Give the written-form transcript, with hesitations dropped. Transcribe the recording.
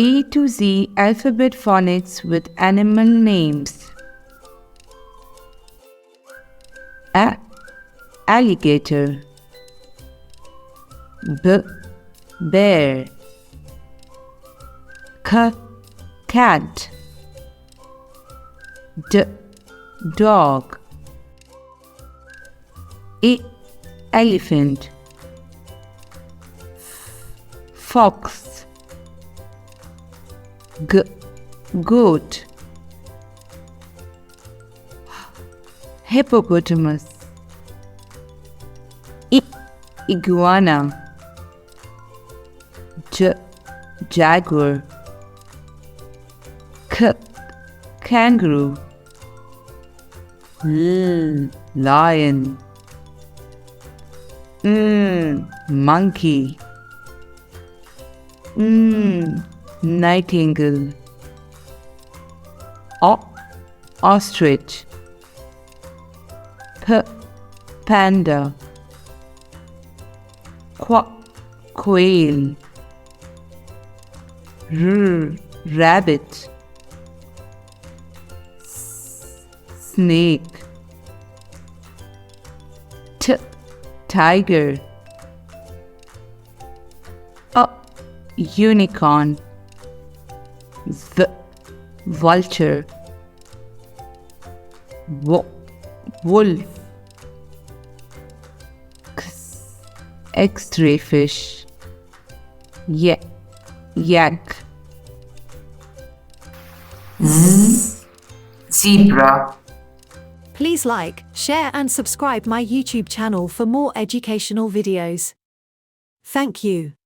A to Z alphabet phonics with animal names. A. Alligator. B. Bear. C. Cat. D. Dog. E. Elephant. Fox. G. Goat. Hippopotamus. I. Iguana. J. Jaguar. K. Kangaroo. L. Lion. Monkey. Nightingale. Ostrich. Panda. Quail. Rabbit. Snake. Tiger. Unicorn. Vulture. Wolf. X-ray fish. Yak. Zebra. Please like, share and subscribe my YouTube channel for more educational videos. Thank you.